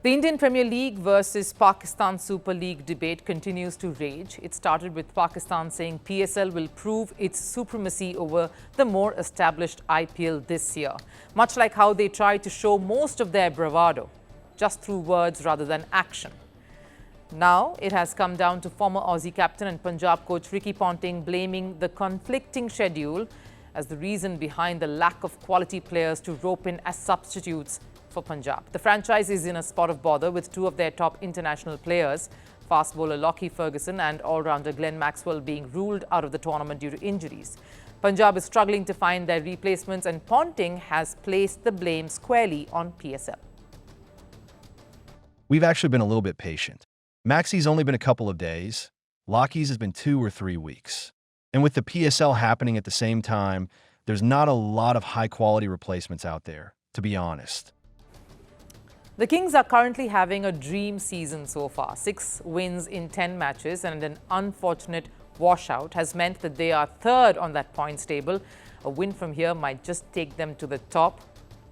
The Indian Premier League versus Pakistan Super League debate continues to rage. It started with Pakistan saying PSL will prove its supremacy over the more established IPL this year, much like how they tried to show most of their bravado, just through words rather than action. Now it has come down to former Aussie captain and Punjab coach Ricky Ponting blaming the conflicting schedule as the reason behind the lack of quality players to rope in as substitutes for Punjab. The franchise is in a spot of bother with two of their top international players, fast bowler Lockie Ferguson and all-rounder Maxwell, being ruled out of the tournament due to injuries. Punjab is struggling to find their replacements and Ponting has placed the blame squarely on PSL. We've actually been a little bit patient. Maxi's only been a couple of days. Lockie's has been 2 or 3 weeks. And with the PSL happening at the same time, there's not a lot of high-quality replacements out there, to be honest. The Kings are currently having a dream season so far. 6 wins in 10 matches and an unfortunate washout has meant that they are third on that points table. A win from here might just take them to the top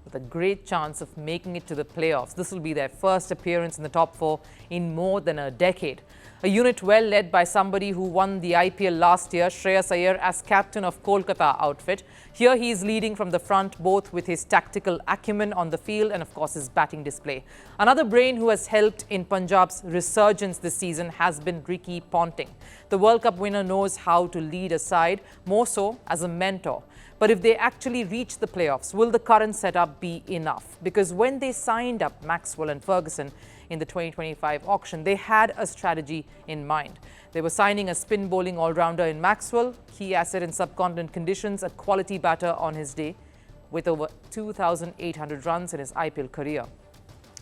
with a great chance of making it to the playoffs. This will be their first appearance in the top 4 in more than a decade. A unit well led by somebody who won the IPL last year, Shreyas Iyer, as captain of Kolkata outfit. Here he is leading from the front, both with his tactical acumen on the field and of course his batting display. Another brain who has helped in Punjab's resurgence this season has been Ricky Ponting. The World Cup winner knows how to lead a side, more so as a mentor. But if they actually reach the playoffs, will the current setup be enough? Because when they signed up Maxwell and Ferguson in the 2025 auction, they had a strategy in mind. They were signing a spin bowling all-rounder in Maxwell, key asset in subcontinent conditions, a quality batter on his day with over 2,800 runs in his IPL career.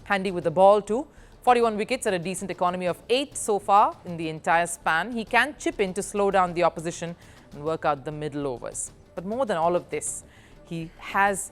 Handy with the ball too, 41 wickets at a decent economy of 8 so far in the entire span. He can chip in to slow down the opposition and work out the middle overs. But more than all of this, he has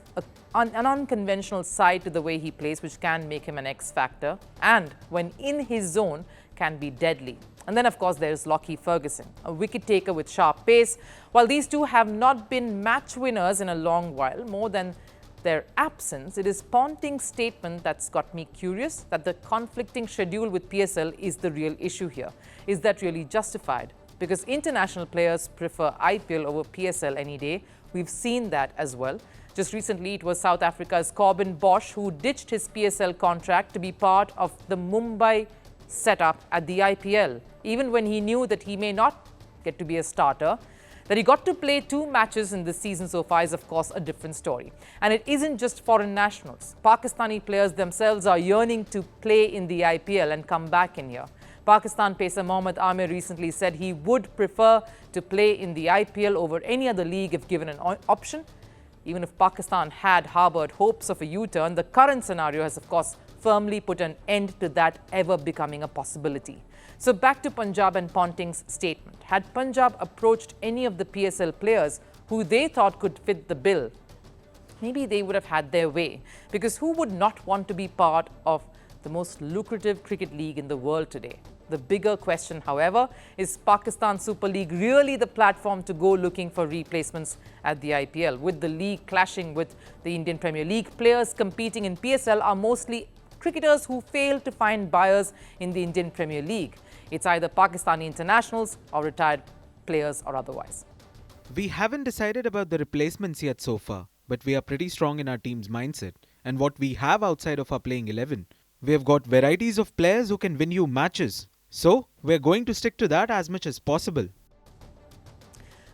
an unconventional side to the way he plays, which can make him an X factor, and when in his zone, can be deadly. And then, of course, there's Lockie Ferguson, a wicket taker with sharp pace. While these two have not been match winners in a long while, more than their absence, it is Ponting's statement that's got me curious that the conflicting schedule with PSL is the real issue here. Is that really justified? Because international players prefer IPL over PSL any day. We've seen that as well. Just recently, it was South Africa's Corbin Bosch who ditched his PSL contract to be part of the Mumbai setup at the IPL, even when he knew that he may not get to be a starter. That he got to play 2 matches in this season so far is, of course, a different story. And it isn't just foreign nationals. Pakistani players themselves are yearning to play in the IPL and come back in here. Pakistan pacer Mohammad Amir recently said he would prefer to play in the IPL over any other league if given an option. Even if Pakistan had harbored hopes of a U-turn, the current scenario has, of course, firmly put an end to that ever becoming a possibility. So back to Punjab and Ponting's statement. Had Punjab approached any of the PSL players who they thought could fit the bill, maybe they would have had their way. Because who would not want to be part of the most lucrative cricket league in the world today? The bigger question, however, is Pakistan Super League really the platform to go looking for replacements at the IPL? With the league clashing with the Indian Premier League, players competing in PSL are mostly cricketers who fail to find buyers in the Indian Premier League. It's either Pakistani internationals or retired players or otherwise. We haven't decided about the replacements yet so far, but we are pretty strong in our team's mindset and what we have outside of our playing 11. We have got varieties of players who can win you matches. So, we're going to stick to that as much as possible.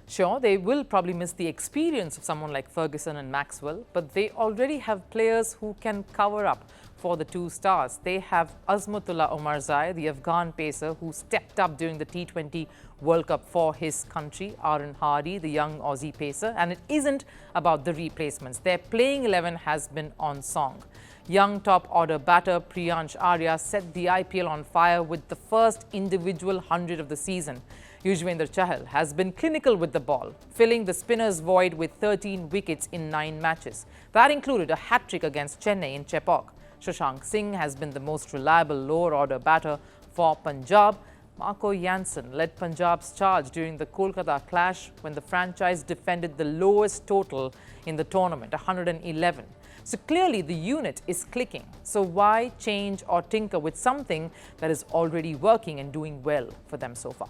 Sure, they will probably miss the experience of someone like Ferguson and Maxwell, but they already have players who can cover up for the 2 stars. They have Azmatullah Omarzai, the Afghan pacer who stepped up during the T20 World Cup for his country, Aaron Hardy, the young Aussie pacer, and it isn't about the replacements. Their playing 11 has been on song. Young top-order batter Priyansh Arya set the IPL on fire with the first individual 100 of the season. Yuzvendra Chahal has been clinical with the ball, filling the spinner's void with 13 wickets in 9 matches. That included a hat-trick against Chennai in Chepauk. Shashank Singh has been the most reliable lower-order batter for Punjab. Marco Jansen led Punjab's charge during the Kolkata clash when the franchise defended the lowest total in the tournament, 111. So clearly the unit is clicking. So why change or tinker with something that is already working and doing well for them so far?